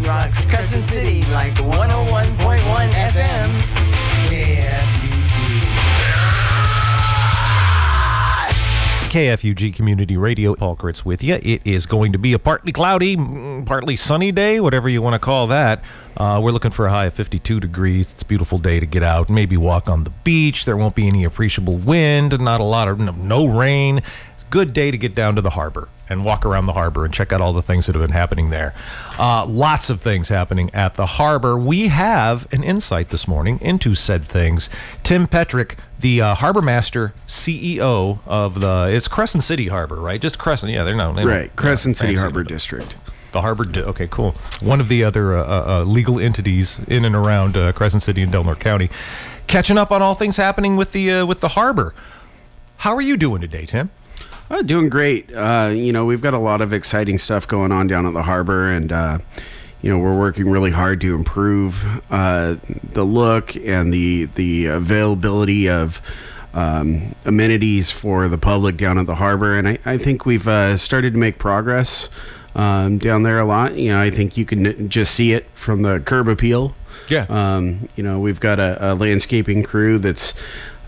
rocks Crescent City like 101.1 FM. KFUG Community Radio. Paul Critz with you. It is going to be a partly cloudy, partly sunny day, whatever you want to call that. We're looking for a high of 52 degrees. It's a beautiful day to get out, maybe walk on the beach. There won't be any appreciable wind, not a lot of no rain. It's a good day to get down to the harbor and walk around the harbor and check out all the things that have been happening there. Lots of things happening at the harbor. We have an insight this morning into said things. Tim Petrick, the Harbormaster CEO of it's Crescent City Harbor, right? Just Crescent, yeah, right, Crescent City Harbor District. The harbor, okay, cool. One of the other legal entities in and around Crescent City and Delaware County. Catching up on all things happening with the harbor. How are you doing today, Tim? Doing great. We've got a lot of exciting stuff going on down at the harbor, and we're working really hard to improve the look and the availability of amenities for the public down at the harbor. And I think we've started to make progress down there a lot. I think you can just see it from the curb appeal. Yeah. We've got a landscaping crew that's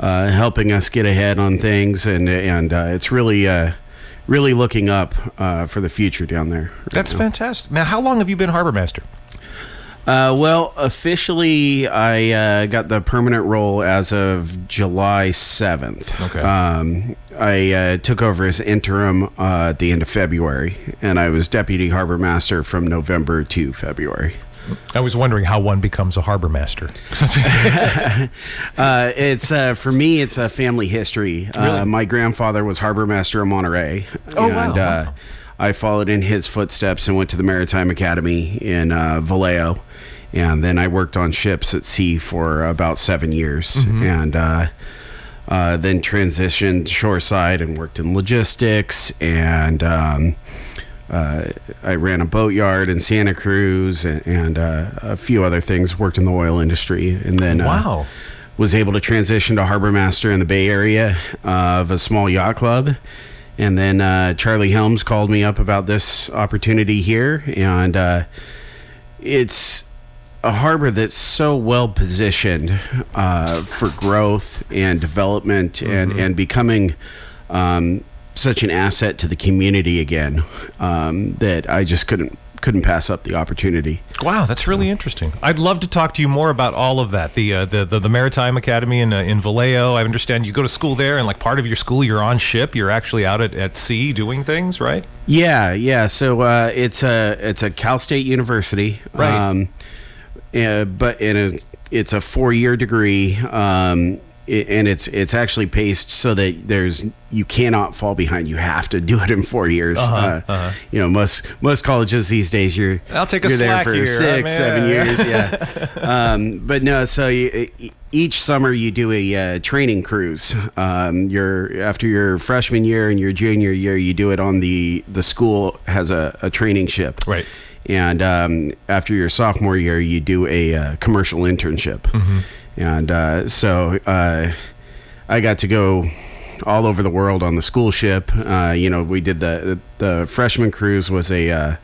helping us get ahead on things, and it's really looking up for the future down there. That's fantastic. Now, how long have you been Harbormaster? Well, officially, I got the permanent role as of July 7th. Okay. I took over as interim at the end of February, and I was deputy harbormaster from November to February. I was wondering how one becomes a harbormaster. For me, it's a family history. Really? My grandfather was harbormaster of Monterey. Oh, and, wow. I followed in his footsteps and went to the Maritime Academy in Vallejo. And then I worked on ships at sea for about 7 years. Mm-hmm. And then transitioned shoreside and worked in logistics, and I ran a boat yard in Santa Cruz and a few other things, worked in the oil industry, and then was able to transition to Harbormaster in the Bay Area of a small yacht club. And then Charlie Helms called me up about this opportunity here, and it's a harbor that's so well positioned for growth and development, mm-hmm. and becoming such an asset to the community again, that I just couldn't pass up the opportunity. Wow, that's really interesting. I'd love to talk to you more about all of that. The Maritime Academy in Vallejo. I understand you go to school there, and like part of your school, you're on ship. You're actually out at sea doing things, right? Yeah. So it's a Cal State University, right? But it's a 4-year degree. And it's actually paced so that you cannot fall behind. You have to do it in 4 years. Most colleges these days you're there for 6-7 years. Yeah. But no, so each summer you do a training cruise. After your freshman year and your junior year, you do it on the school has a training ship. Right. And after your sophomore year, you do a commercial internship. Mm-hmm. And so I got to go all over the world on the school ship. We did the freshman cruise was a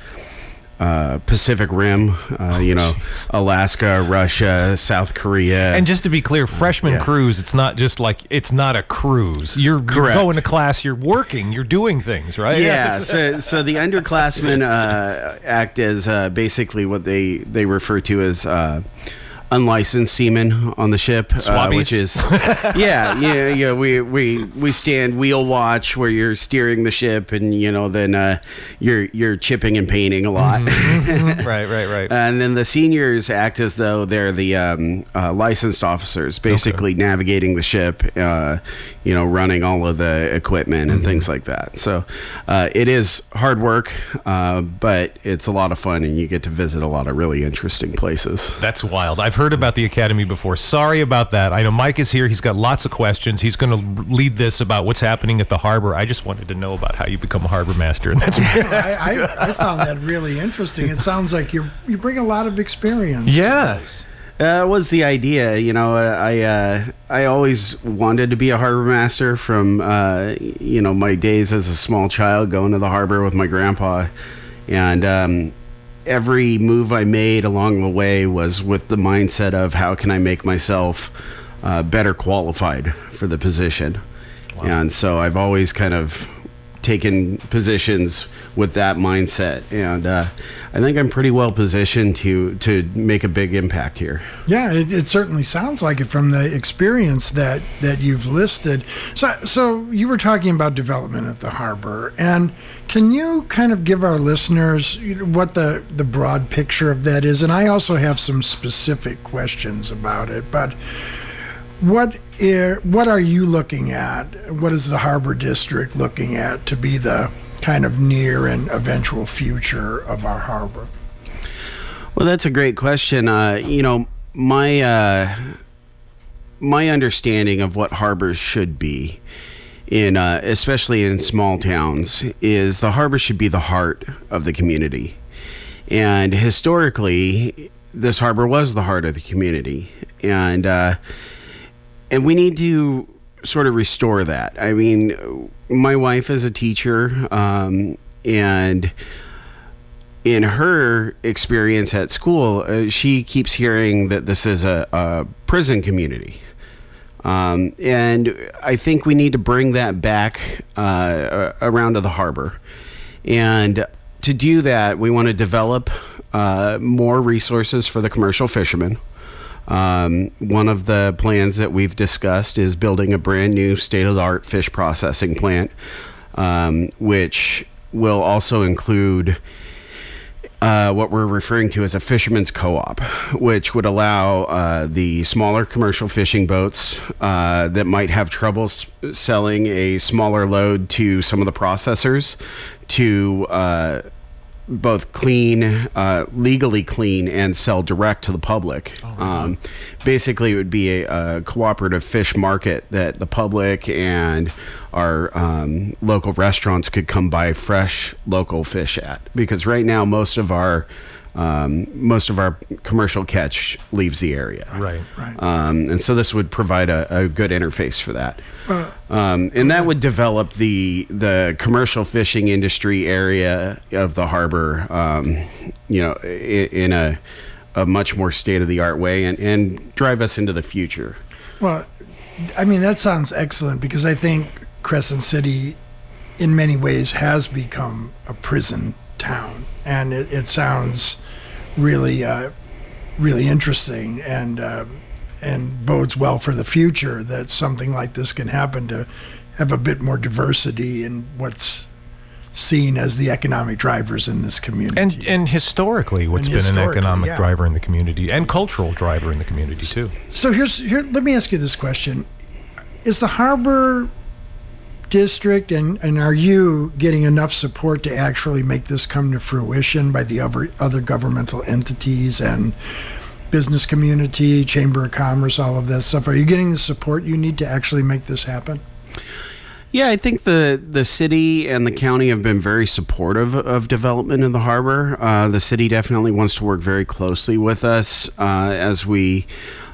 Pacific Rim, Alaska, Russia, South Korea. And just to be clear, freshman cruise, it's not just like, it's not a cruise. You're going to class, you're working, you're doing things, right? Yeah, so the underclassmen act as basically what they refer to as unlicensed seamen on the ship, which is we stand wheel watch where you're steering the ship, and then you're chipping and painting a lot. Mm-hmm. right. And then the seniors act as though they're the licensed officers, basically navigating the ship, running all of the equipment and things like that. So it is hard work, but it's a lot of fun, and you get to visit a lot of really interesting places. That's wild. I've heard about the Academy before. Sorry about that. I know Mike is here. He's got lots of questions. He's going to lead this about what's happening at the harbor. I just wanted to know about how you become a harbor master. And I found that really interesting. It sounds like you bring a lot of experience. Yes. Was the idea, I always wanted to be a harbor master from, my days as a small child going to the harbor with my grandpa. And every move I made along the way was with the mindset of how can I make myself better qualified for the position. Wow. And so I've always kind of taken positions with that mindset, and I think I'm pretty well positioned to make a big impact here. Yeah, it certainly sounds like it from the experience that you've listed. So you were talking about development at the harbor, and can you kind of give our listeners what the broad picture of that is? And I also have some specific questions about it, but what are you looking at? What is the Harbor District looking at to be the kind of near and eventual future of our harbor? Well, that's a great question. My understanding of what harbors should be, especially in small towns, is the harbor should be the heart of the community. And historically, this harbor was the heart of the community. And we need to sort of restore that. I mean, my wife is a teacher, and in her experience at school, she keeps hearing that this is a prison community. And I think we need to bring that back around to the harbor. And to do that, we want to develop more resources for the commercial fishermen. One of the plans that we've discussed is building a brand new state-of-the-art fish processing plant, which will also include what we're referring to as a fisherman's co-op, which would allow the smaller commercial fishing boats that might have trouble selling a smaller load to some of the processors to both legally clean and sell direct to the public. Basically, it would be a cooperative fish market that the public and our local restaurants could come buy fresh local fish at. Because right now, most of our commercial catch leaves the area. Right. And so this would provide a good interface for that. And that would develop the commercial fishing industry area of the harbor, in a much more state-of-the-art way and drive us into the future. Well, I mean, that sounds excellent, because I think Crescent City, in many ways, has become a prison town. And it sounds really, really interesting and bodes well for the future that something like this can happen, to have a bit more diversity in what's seen as the economic drivers in this community. And historically, what's been an economic driver in the community and cultural driver in the community, too. So let me ask you this question. Is the Harbor District and are you getting enough support to actually make this come to fruition by the other governmental entities and business community, Chamber of Commerce, all of that stuff? Are you getting the support you need to actually make this happen? Yeah, I think the city and the county have been very supportive of development in the harbor. The city definitely wants to work very closely with us as we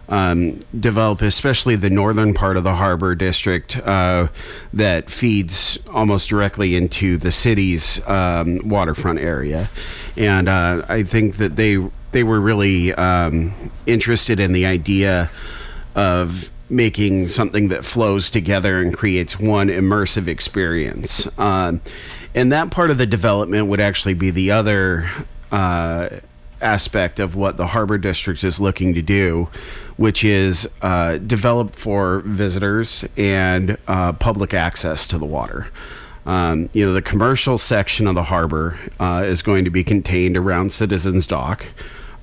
develop, especially the northern part of the Harbor District that feeds almost directly into the city's waterfront area. And I think that they were really interested in the idea of making something that flows together and creates one immersive experience. And that part of the development would actually be the other aspect of what the Harbor District is looking to do, which is develop for visitors and public access to the water. The commercial section of the harbor is going to be contained around Citizens Dock.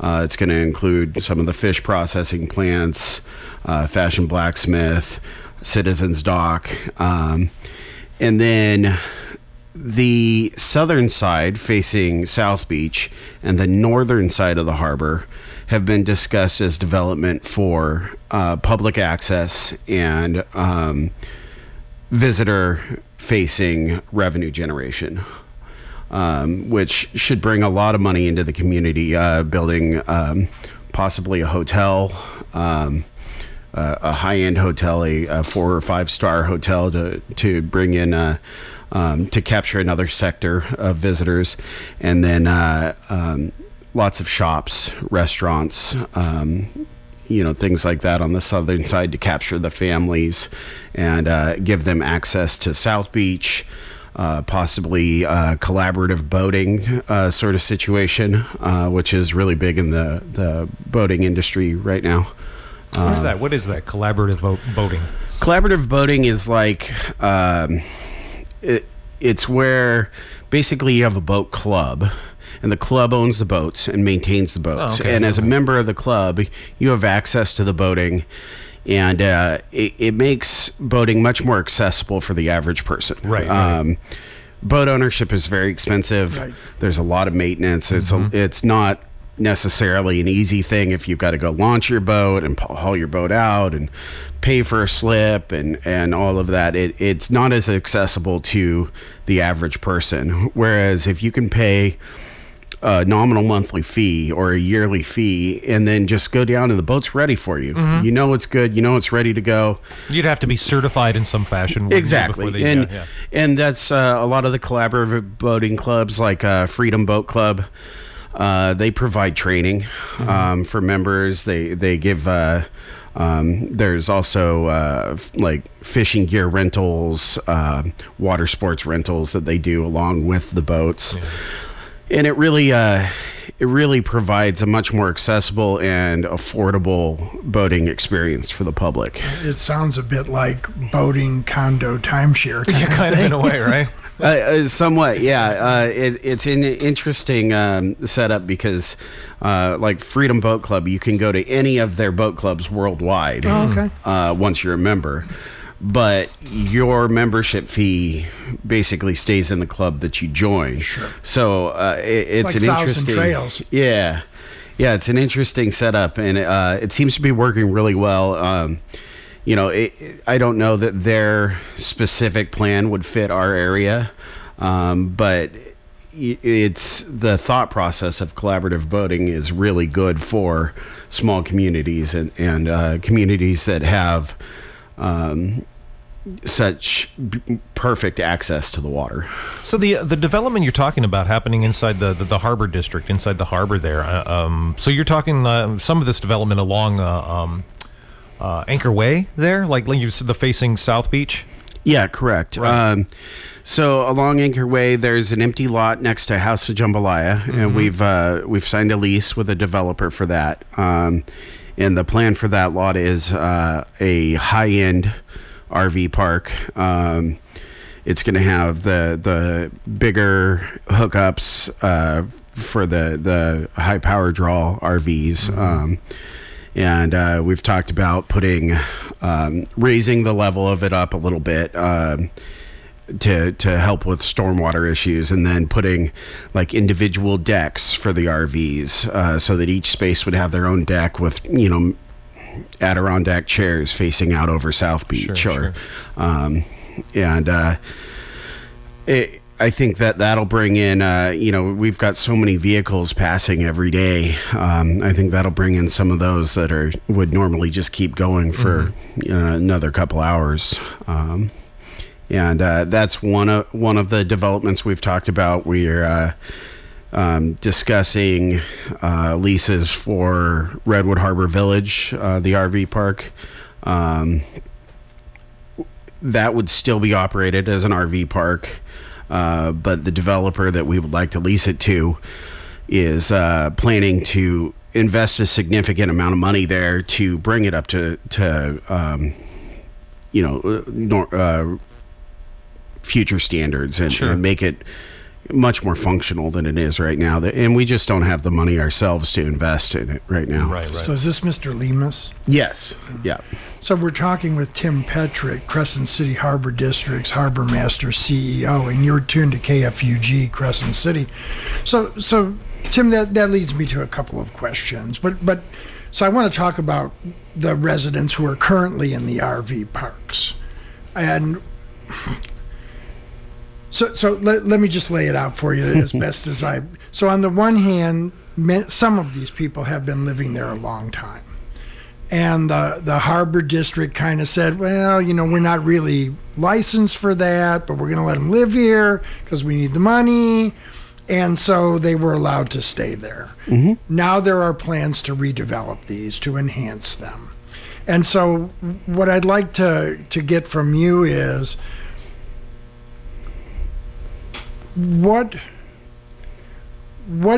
It's going to include some of the fish processing plants, Fashion Blacksmith, Citizens Dock, and then the southern side facing South Beach and the northern side of the harbor have been discussed as development for public access and visitor-facing revenue generation, which should bring a lot of money into the community, building possibly a hotel, a high-end hotel, a 4 or 5 star hotel to bring in to capture another sector of visitors, and then lots of shops, restaurants, things like that on the southern side to capture the families and give them access to South Beach, possibly collaborative boating sort of situation, which is really big in the boating industry right now. What's that? What is that? Collaborative boating? Collaborative boating is like it's where basically you have a boat club, and the club owns the boats and maintains the boats. And as a member of the club, you have access to the boating, and it makes boating much more accessible for the average person. Right. Boat ownership is very expensive. Right. There's a lot of maintenance. It's not necessarily an easy thing if you've got to go launch your boat and haul your boat out and pay for a slip and all of that. It's not as accessible to the average person. Whereas if you can pay a nominal monthly fee or a yearly fee and then just go down and the boat's ready for you. You know it's good. You know it's ready to go. You'd have to be certified in some fashion. Exactly. And that's a lot of the collaborative boating clubs like Freedom Boat Club. They provide training for members. They give there's also like fishing gear rentals, water sports rentals that they do along with the boats. And it really provides a much more accessible and affordable boating experience for the public. It sounds a bit like boating condo timeshare kind of in a way, right? Somewhat, yeah. It's an interesting setup because, like Freedom Boat Club, you can go to any of their boat clubs worldwide. Once you're a member. But your membership fee basically stays in the club that you join. Sure. So it's like an interesting trails. Yeah, it's an interesting setup, and it seems to be working really well. I don't know that their specific plan would fit our area, but it's the thought process of collaborative boating is really good for small communities and communities that have such perfect access to the water. So the development you're talking about happening inside the harbor district, inside the harbor there. So you're talking some of this development along Anchor Way there, like you said, the facing South Beach. Yeah, correct. Right. So along Anchor Way, there's an empty lot next to House of Jambalaya, and we've signed a lease with a developer for that. And the plan for that lot is a high-end RV park. It's going to have the bigger hookups for the high power draw RVs. And we've talked about raising the level of it up a little bit to help with stormwater issues, and then putting like individual decks for the RVs so that each space would have their own deck with, Adirondack chairs facing out over South Beach. Sure. I think that'll bring in, we've got so many vehicles passing every day. I think that'll bring in some of those that would normally just keep going for another couple hours. And that's one of the developments we've talked about. We're discussing leases for Redwood Harbor Village, the RV park. That would still be operated as an RV park. But the developer that we would like to lease it to is planning to invest a significant amount of money there to bring it up to future standards and make it much more functional than it is right now. And we just don't have the money ourselves to invest in it right now. Right. So is this Mr. Lemus? Yes. Yeah. So we're talking with Tim Petrick, Crescent City Harbor District's Harbormaster CEO, and you're tuned to KFUG, Crescent City. So Tim, that leads me to a couple of questions. But so I want to talk about the residents who are currently in the RV parks. And So let me just lay it out for you as best as I... So on the one hand, some of these people have been living there a long time. And the Harbor District kind of said, well, we're not really licensed for that, but we're going to let them live here because we need the money. And so they were allowed to stay there. Now there are plans to redevelop these, to enhance them. And so what I'd like to get from you is what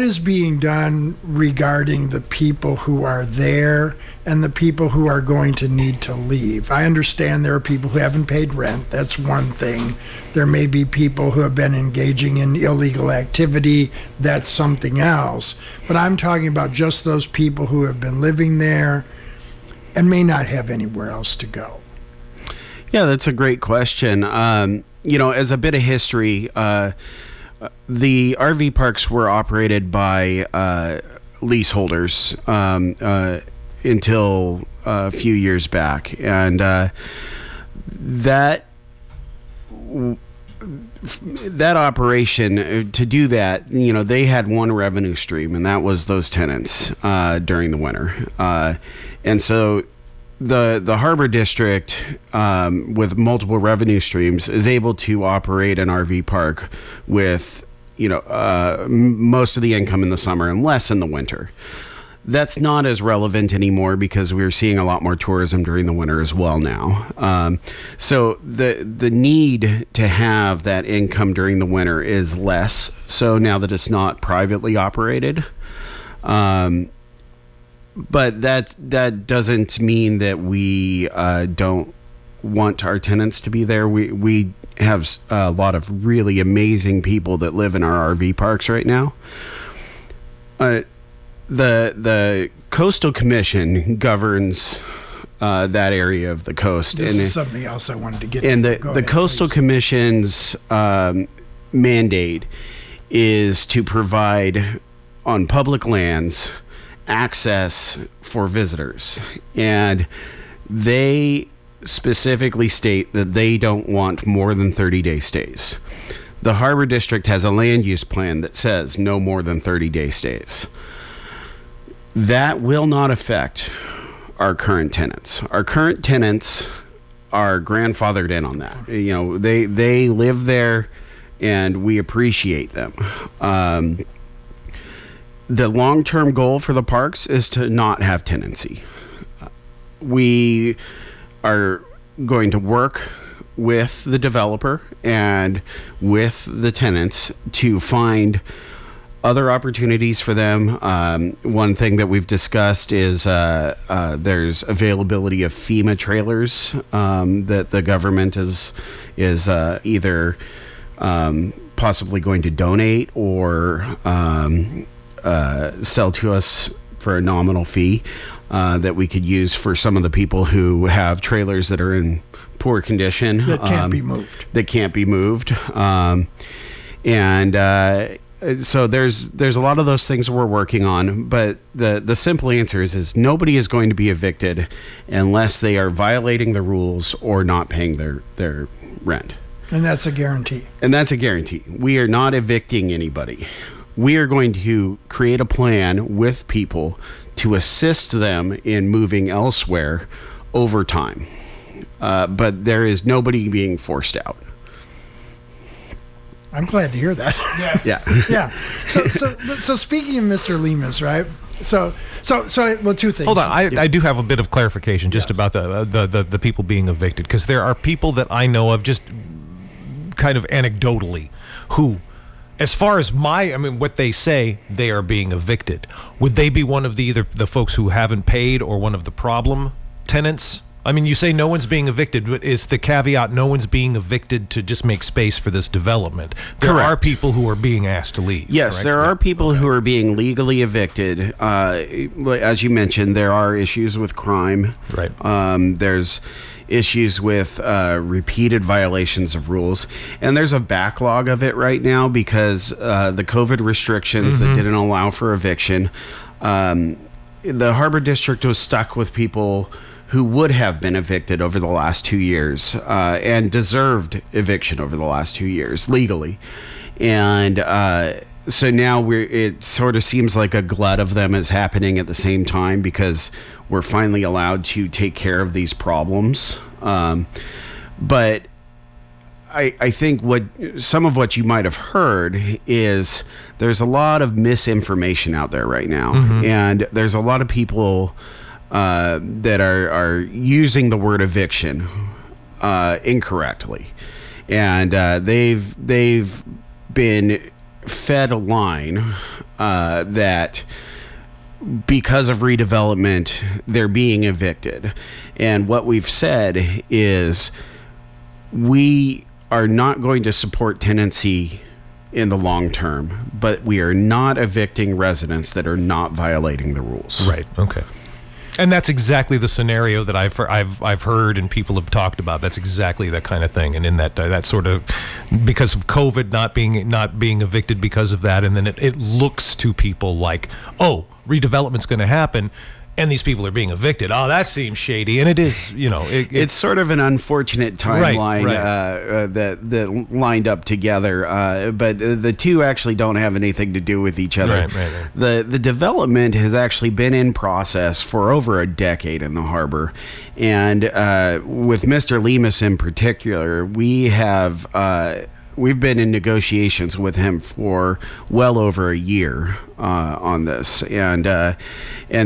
is being done regarding the people who are there and the people who are going to need to leave? I understand there are people who haven't paid rent. That's one thing. There may be people who have been engaging in illegal activity. That's something else. But I'm talking about just those people who have been living there and may not have anywhere else to go. Yeah, that's a great question. As a bit of history, the RV parks were operated by leaseholders until a few years back, and that operation, to do that, they had one revenue stream, and that was those tenants during the winter, and so the Harbor District, with multiple revenue streams, is able to operate an RV park with, most of the income in the summer and less in the winter. That's not as relevant anymore because we're seeing a lot more tourism during the winter as well now. So the need to have that income during the winter is less. So now that it's not privately operated. But that doesn't mean that we don't want our tenants to be there. We have a lot of really amazing people that live in our RV parks right now. The Coastal Commission governs that area of the coast. This is something else I wanted to get and to. the Coastal Commission's mandate is to provide on public lands access for visitors, and they specifically state that they don't want more than 30-day stays. The Harbor District has a land use plan that says no more than 30-day stays. That will not affect our current tenants. Our current tenants are grandfathered in on that. They live there, and we appreciate them. The long-term goal for the parks is to not have tenancy. We are going to work with the developer and with the tenants to find other opportunities for them. One thing that we've discussed is there's availability of FEMA trailers that the government is either possibly going to donate or sell to us for a nominal fee that we could use for some of the people who have trailers that are in poor condition. That can't be moved. So there's a lot of those things we're working on, but the simple answer is nobody is going to be evicted unless they are violating the rules or not paying their rent. And that's a guarantee. We are not evicting anybody. We are going to create a plan with people to assist them in moving elsewhere over time. But there is nobody being forced out. I'm glad to hear that. Yeah. So speaking of Mr. Lemus, right? So two things. Hold on, I do have a bit of clarification just about the people being evicted, because there are people that I know of, just kind of anecdotally, who, as far as what they say, they are being evicted. Would they be one of either the folks who haven't paid or one of the problem tenants? I mean, you say no one's being evicted, but is the caveat no one's being evicted to just make space for this development? There Correct. are people who are being asked to leave. Yes, correct? there are people who are being legally evicted. As you mentioned, there are issues with crime. Right. There's issues with repeated violations of rules, and there's a backlog of it right now because the COVID restrictions that didn't allow for eviction. The Harbor District was stuck with people who would have been evicted over the last 2 years and deserved eviction over the last 2 years legally. And so now it sort of seems like a glut of them is happening at the same time because we're finally allowed to take care of these problems. But I think some of what you might have heard is there's a lot of misinformation out there right now, and there's a lot of people that are using the word eviction incorrectly, and they've been fed a line that because of redevelopment they're being evicted, and what we've said is we are not going to support tenancy in the long term, but we are not evicting residents that are not violating the rules. Right. Okay. And that's exactly the scenario that I've heard and people have talked about. That's exactly that kind of thing. And in that sort of, because of COVID not being evicted because of that, and then it looks to people like, oh, redevelopment's going to happen, and these people are being evicted. Oh, that seems shady, and it is. It's sort of an unfortunate timeline right. that lined up together. But the two actually don't have anything to do with each other. Right. The development has actually been in process for over a decade in the harbor, and with Mr. Lemus in particular, we've been in negotiations with him for well over a year on this, and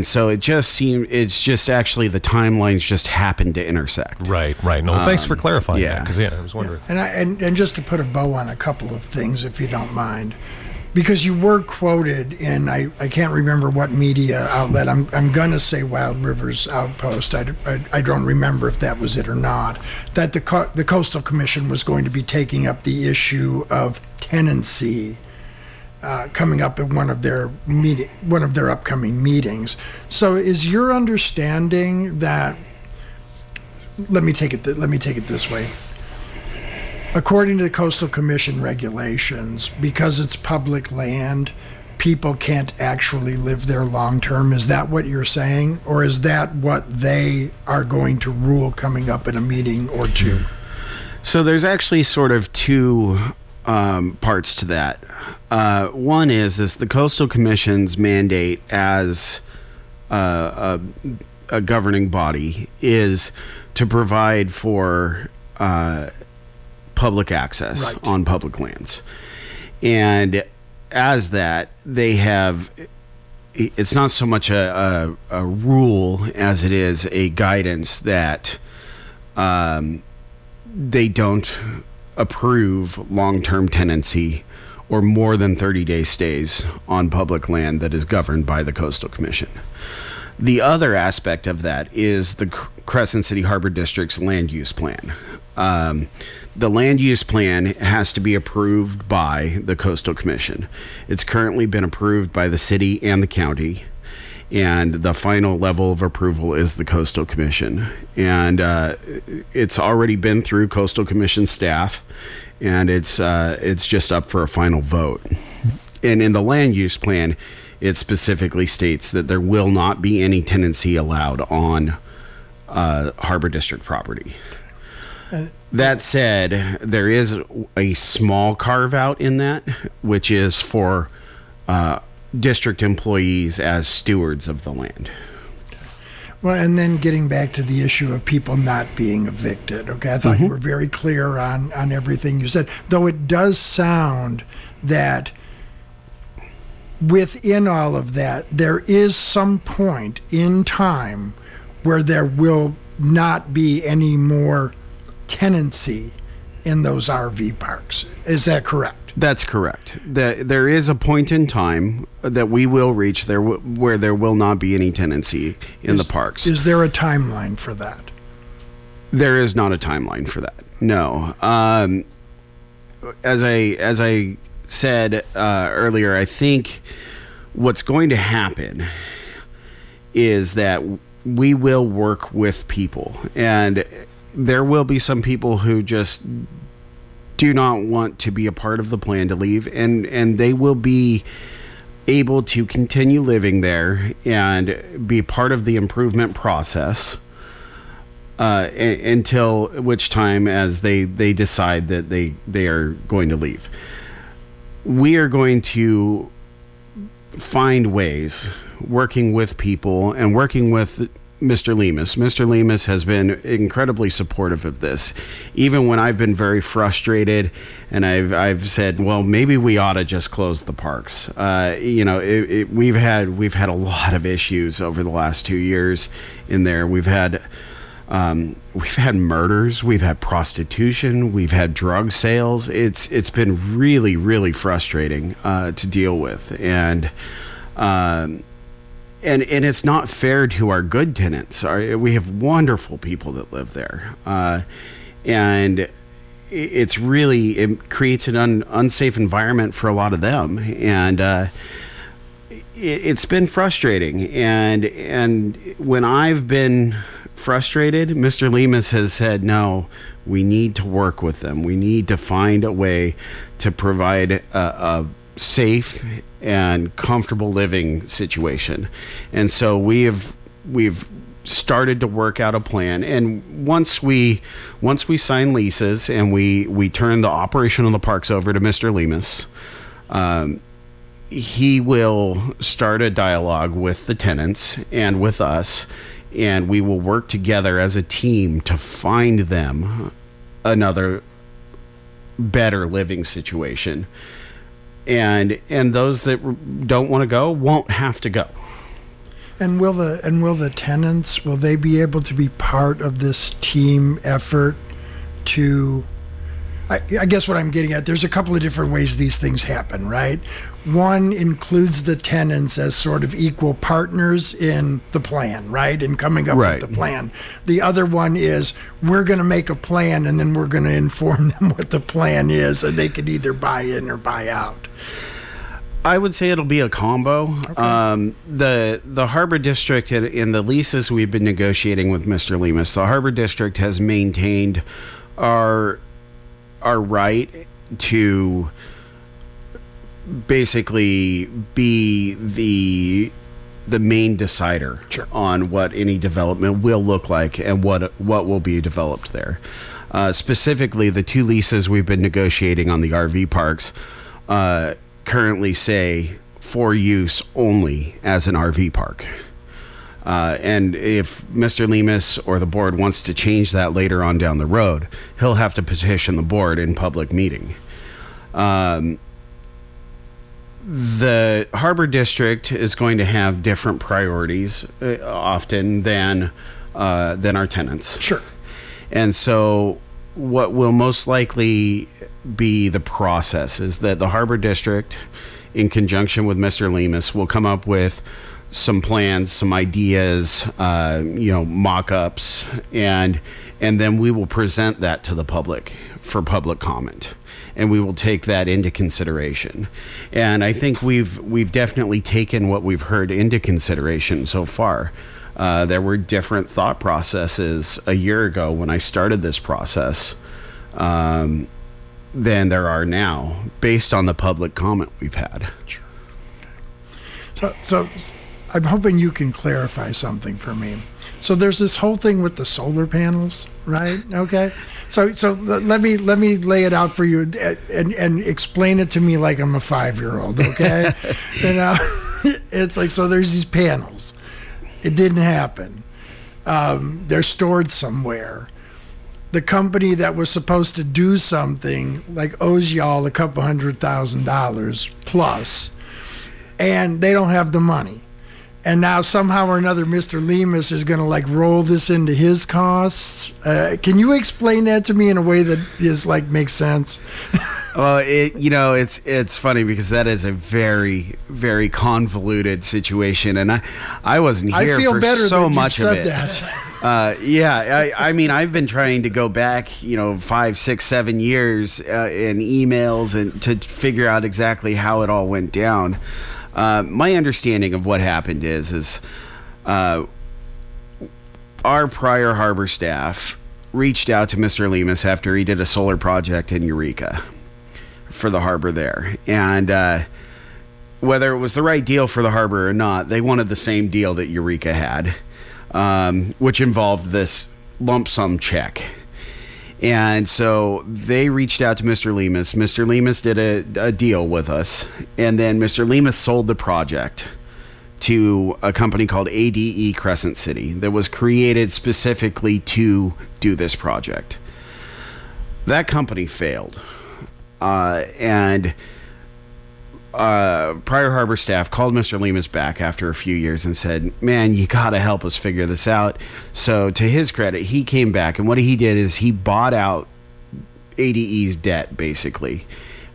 so it's just actually the timelines just happened to intersect. Right. No, thanks for clarifying that, because I was wondering. And just to put a bow on a couple of things, if you don't mind, because you were quoted in, I can't remember what media outlet. I'm gonna say Wild Rivers Outpost. I don't remember if that was it or not. That the Coastal Commission was going to be taking up the issue of tenancy coming up at one of their upcoming meetings. So is your understanding that? Let me take it this way. According to the Coastal Commission regulations, because it's public land, people can't actually live there long term. Is that what you're saying? Or is that what they are going to rule coming up in a meeting or two? So there's actually sort of two parts to that. One is the Coastal Commission's mandate as a governing body is to provide for public access on public lands. And as that, they have, it's not so much a rule as it is a guidance that they don't approve long-term tenancy or more than 30-day stays on public land that is governed by the Coastal Commission. The other aspect of that is the Crescent City Harbor District's land use plan. The land use plan has to be approved by the Coastal Commission. It's currently been approved by the city and the county, and the final level of approval is the Coastal Commission. And it's already been through Coastal Commission staff, and it's just up for a final vote. And in the land use plan, it specifically states that there will not be any tenancy allowed on Harbor District property. That said, there is a small carve out in that, which is for district employees as stewards of the land. Well, and then getting back to the issue of people not being evicted, okay? I thought you were very clear on everything you said, though it does sound that within all of that, there is some point in time where there will not be any more tenancy in those RV parks. Is that correct? That's correct. There is a point in time that we will reach there where there will not be any tenancy in the parks. Is there a timeline for that? There is not a timeline for that. No. As I said earlier, I think what's going to happen is that we will work with people, and there will be some people who just do not want to be a part of the plan to leave, and they will be able to continue living there and be part of the improvement process until which time as they decide that they are going to leave. We are going to find ways, working with people and working with Mr. Lemus. Mr. Lemus has been incredibly supportive of this, even when I've been very frustrated, and I've said, well, maybe we ought to just close the parks. We've had a lot of issues over the last 2 years in there. We've had murders, we've had prostitution, we've had drug sales. It's been really, really frustrating to deal with, and it's not fair to our good tenants. We have wonderful people that live there, and it creates an unsafe environment for a lot of them, and it's been frustrating. And when I've been frustrated, Mr. Lemus has said, no, we need to work with them. We need to find a way to provide a safe and comfortable living situation. And so we've started to work out a plan. And once we sign leases and we turn the operation of the parks over to Mr. Lemus, he will start a dialogue with the tenants and with us, and we will work together as a team to find them another better living situation. And those that don't want to go won't have to go. And will the tenants, will they be able to be part of this team effort to, I guess what I'm getting at, there's a couple of different ways these things happen, right? One includes the tenants as sort of equal partners in the plan, right? In coming up with the plan. The other one is we're going to make a plan and then we're going to inform them what the plan is, and they can either buy in or buy out. I would say it'll be a combo. Okay. The Harbor District, in the leases we've been negotiating with Mr. Lemus, the Harbor District has maintained our right to basically be the main decider on what any development will look like and what will be developed there. Specifically, the two leases we've been negotiating on the RV parks currently say for use only as an RV park. And if Mr. Lemus or the board wants to change that later on down the road, he'll have to petition the board in public meeting. The Harbor District is going to have different priorities often than our tenants. Sure. And so what will most likely be the process is that the Harbor District, in conjunction with Mr. Lemus, will come up with some plans, some ideas, mock-ups, and then we will present that to the public for public comment, and we will take that into consideration. And I think we've definitely taken what we've heard into consideration so far. There were different thought processes a year ago when I started this process than there are now, based on the public comment we've had. Sure. So I'm hoping you can clarify something for me. So there's this whole thing with the solar panels, right? Okay. So let me lay it out for you and explain it to me like I'm a 5-year-old, okay? It's like, so there's these panels. It didn't happen. They're stored somewhere. The company that was supposed to do something owes y'all a couple $100,000 plus, and they don't have the money. And now somehow or another, Mr. Lemus is going to roll this into his costs. Can you explain that to me in a way that is makes sense? Well, it's funny because that is a very, very convoluted situation, and I wasn't here for so much of it. I mean, I've been trying to go back, 5, 6, 7 years in emails and to figure out exactly how it all went down. My understanding of what happened is our prior harbor staff reached out to Mr. Lemus after he did a solar project in Eureka for the harbor there. And whether it was the right deal for the harbor or not, they wanted the same deal that Eureka had, which involved this lump sum check. And so they reached out to Mr. Lemus. Mr. Lemus did a deal with us, and then Mr. Lemus sold the project to a company called ADE Crescent City that was created specifically to do this project. That company failed. And Prior Harbor staff called Mr. Lemus back after a few years and said, man, you got to help us figure this out. So to his credit, he came back, and what he did is he bought out ADE's debt, basically,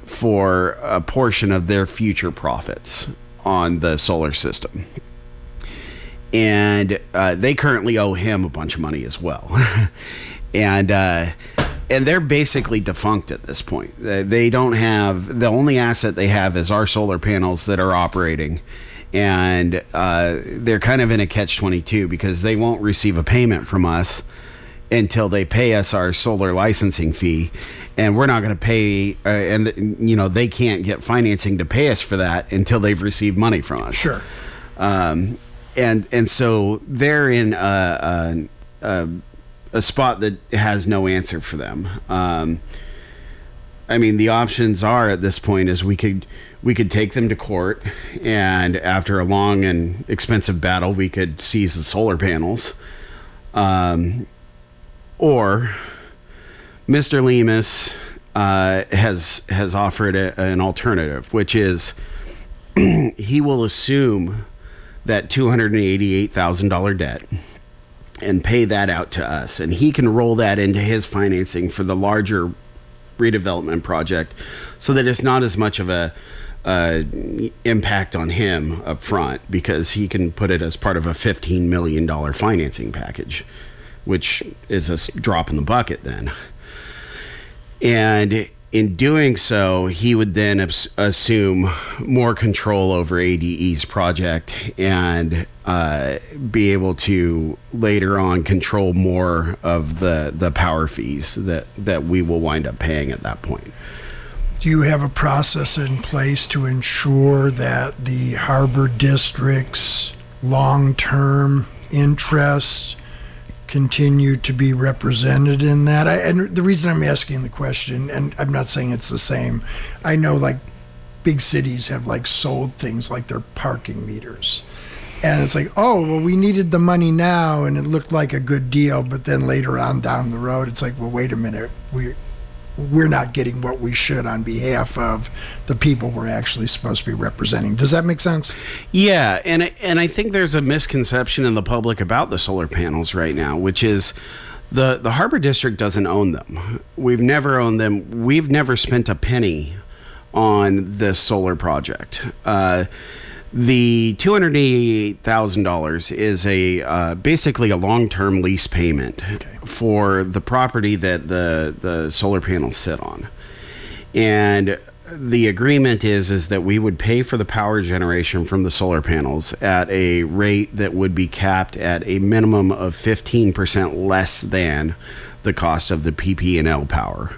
for a portion of their future profits on the solar system. And they currently owe him a bunch of money as well. And they're basically defunct at this point. They don't have, the only asset they have is our solar panels that are operating. And they're kind of in a catch-22 because they won't receive a payment from us until they pay us our solar licensing fee. And we're not going to pay, they can't get financing to pay us for that until they've received money from us. Sure. And so they're in a spot that has no answer for them. The options are at this point is we could take them to court, and after a long and expensive battle, we could seize the solar panels. Or Mr. Lemus has offered an alternative, which is he will assume that $288,000 debt and pay that out to us, and he can roll that into his financing for the larger redevelopment project, so that it's not as much of a impact on him up front, because he can put it as part of a $15 million financing package, which is a drop in the bucket then. And in doing so, he would then assume more control over ADE's project and be able to later on control more of the power fees that we will wind up paying at that point. Do you have a process in place to ensure that the Harbor District's long-term interests continue to be represented in that? And the reason I'm asking the question, and I'm not saying it's the same, I know like big cities have like sold things like their parking meters. And it's like, oh, well, we needed the money now, and it looked like a good deal, but then later on down the road, it's like, well, wait a minute, we're not getting what we should on behalf of the people we're actually supposed to be representing. Does that make sense? Yeah, and I think there's a misconception in the public about the solar panels right now, which is the Harbor District doesn't own them. We've never owned them. We've never spent a penny on this solar project. The $288,000 is basically a long-term lease payment for the property that the solar panels sit on. And the agreement is that we would pay for the power generation from the solar panels at a rate that would be capped at a minimum of 15% less than the cost of the PP&L power.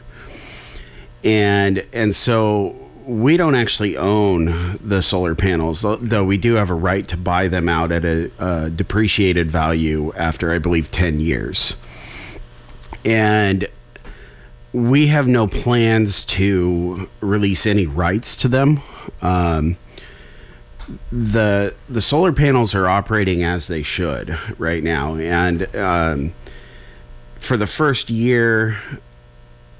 And so we don't actually own the solar panels, though we do have a right to buy them out at a depreciated value after, I believe, 10 years. And we have no plans to release any rights to them. The solar panels are operating as they should right now. And for the first year,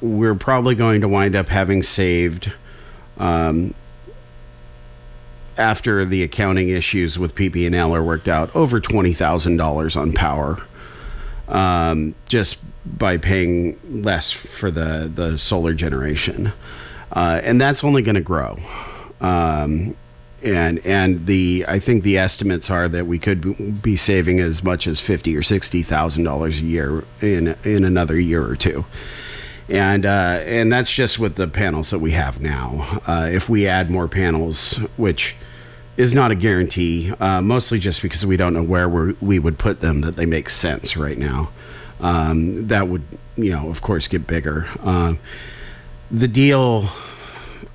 we're probably going to wind up having saved, after the accounting issues with PP&L are worked out, over $20,000 on power, just by paying less for the solar generation, and that's only going to grow. And I think the estimates are that we could be saving as much as $50,000 or $60,000 a year in another year or two. And that's just with the panels that we have now. If we add more panels, which is not a guarantee, mostly just because we don't know where we would put them, that they make sense right now, that would, of course, get bigger. The deal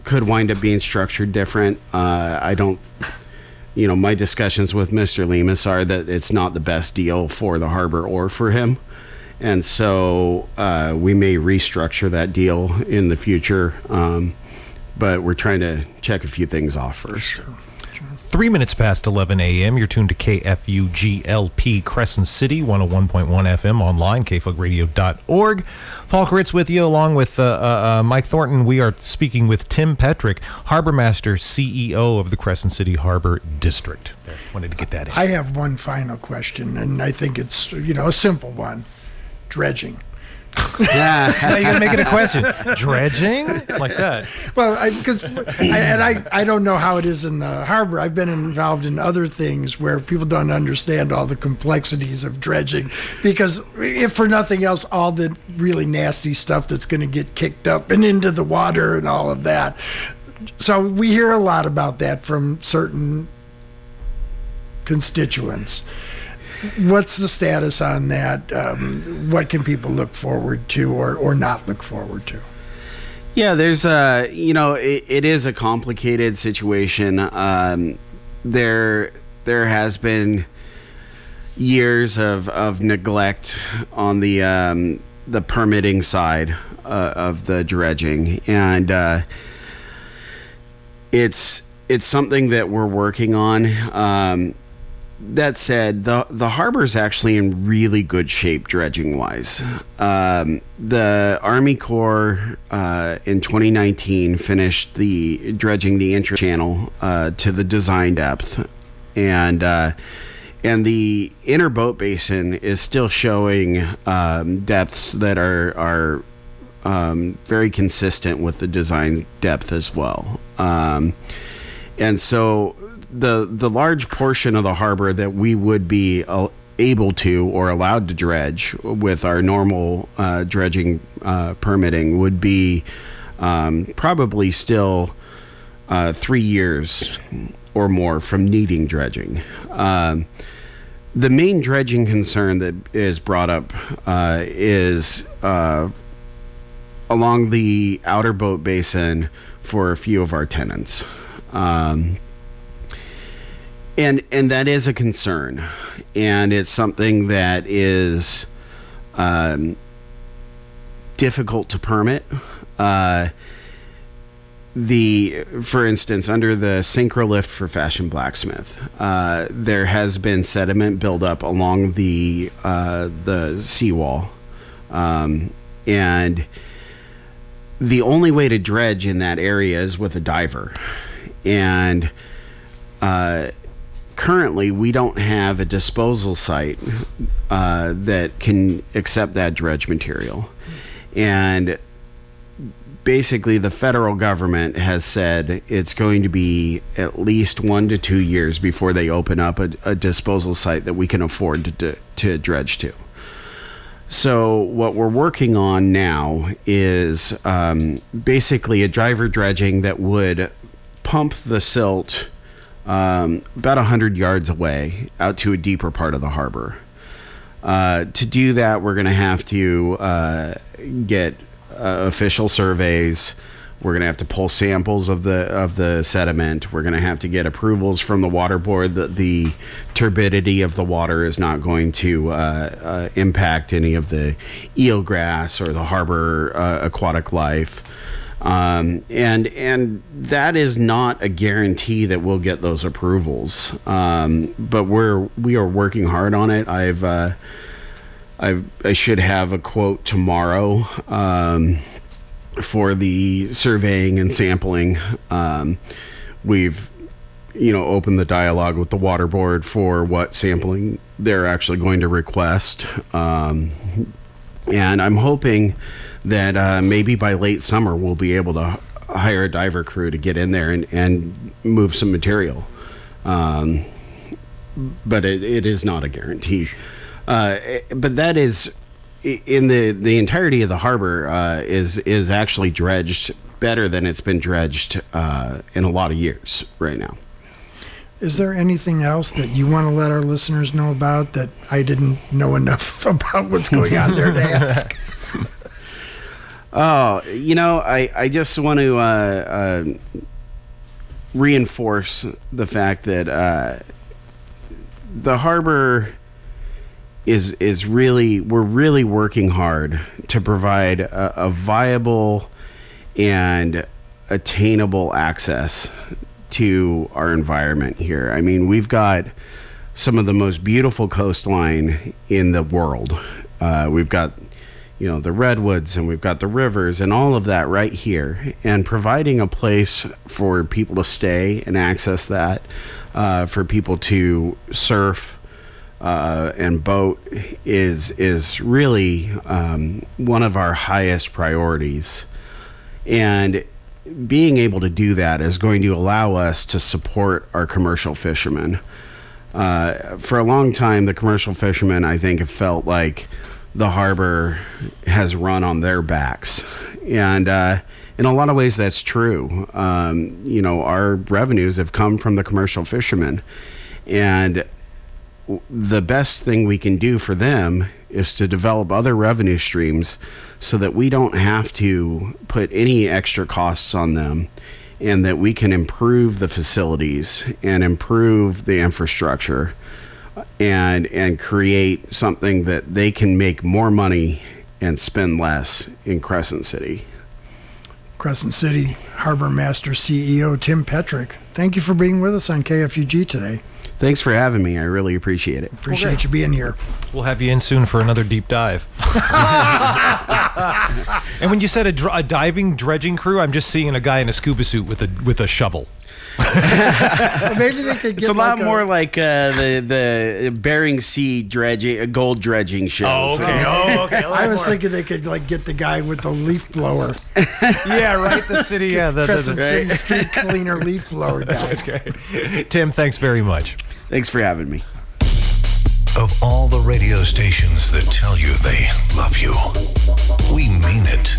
could wind up being structured different. I don't, my discussions with Mr. Lemus are that it's not the best deal for the harbor or for him. And so we may restructure that deal in the future, but we're trying to check a few things off first. Sure. 3 minutes past 11 a.m. You're tuned to KFUG LP Crescent City, 101.1 FM online, kfugradio.org. Paul Critz with you, along with Mike Thornton. We are speaking with Tim Petrick, Harbormaster, CEO of the Crescent City Harbor District. Wanted to get that in. I have one final question, and I think it's, a simple one. Dredging. Now you gotta make it a question. Dredging? Like that. Well, I don't know how it is in the harbor. I've been involved in other things where people don't understand all the complexities of dredging, because if for nothing else, all the really nasty stuff that's going to get kicked up and into the water and all of that. So we hear a lot about that from certain constituents. What's the status on that? What can people look forward to or not look forward to? Yeah, there's it is a complicated situation. There has been years of neglect on the permitting side of the dredging, and it's something that we're working on. That said, the harbor's actually in really good shape dredging-wise. The Army Corps in 2019 finished dredging the intra-channel to the design depth, and the inner boat basin is still showing depths that are very consistent with the design depth as well. And so the large portion of the harbor that we would be able to or allowed to dredge with our normal dredging permitting would be probably still 3 years or more from needing dredging. The main dredging concern that is brought up is along the outer boat basin for a few of our tenants. And that is a concern, and it's something that is difficult to permit. For instance, under the synchro lift for Fashion Blacksmith, there has been sediment buildup along the seawall, and the only way to dredge in that area is with a diver, and currently, we don't have a disposal site that can accept that dredge material. And basically, the federal government has said it's going to be at least 1 to 2 years before they open up a disposal site that we can afford to dredge to. So what we're working on now is basically a diver dredging that would pump the silt about 100 yards away out to a deeper part of the harbor. To do that, we're going to have to get official surveys. We're going to have to pull samples of the sediment. We're going to have to get approvals from the water board that the turbidity of the water is not going to impact any of the eelgrass or the harbor aquatic life. And that is not a guarantee that we'll get those approvals. But we are working hard on it. I should have a quote tomorrow for the surveying and sampling. We've opened the dialogue with the water board for what sampling they're actually going to request. And I'm hoping that maybe by late summer we'll be able to hire a diver crew to get in there and move some material. But it is not a guarantee. But that is, in the entirety of the harbor, is actually dredged better than it's been dredged in a lot of years right now. Is there anything else that you want to let our listeners know about that I didn't know enough about what's going on there to ask? Oh, I just want to reinforce the fact that the harbor is really, we're really working hard to provide a viable and attainable access to our environment here. I mean, we've got some of the most beautiful coastline in the world. We've got, the redwoods, and we've got the rivers and all of that right here. And providing a place for people to stay and access that, for people to surf and boat is really one of our highest priorities. And being able to do that is going to allow us to support our commercial fishermen. For a long time, the commercial fishermen, I think, have felt like the harbor has run on their backs. And in a lot of ways, that's true. Our revenues have come from the commercial fishermen. And the best thing we can do for them is to develop other revenue streams so that we don't have to put any extra costs on them, and that we can improve the facilities and improve the infrastructure and create something that they can make more money and spend less in Crescent City. Crescent City Harbormaster CEO Tim Petrick, thank you for being with us on KFUG today. Thanks for having me. I really appreciate it. Appreciate you being here. We'll have you in soon for another deep dive. And when you said a diving dredging crew, I'm just seeing a guy in a scuba suit with a shovel. Well, maybe they could get it's a lot more like the Bering Sea dredging, gold dredging shows. Oh, okay. I was thinking they could get the guy with the leaf blower. Yeah, right. The city, Crescent City street cleaner leaf blower guy. Okay. Tim, thanks very much. Thanks for having me. Of all the radio stations that tell you they love you, we mean it.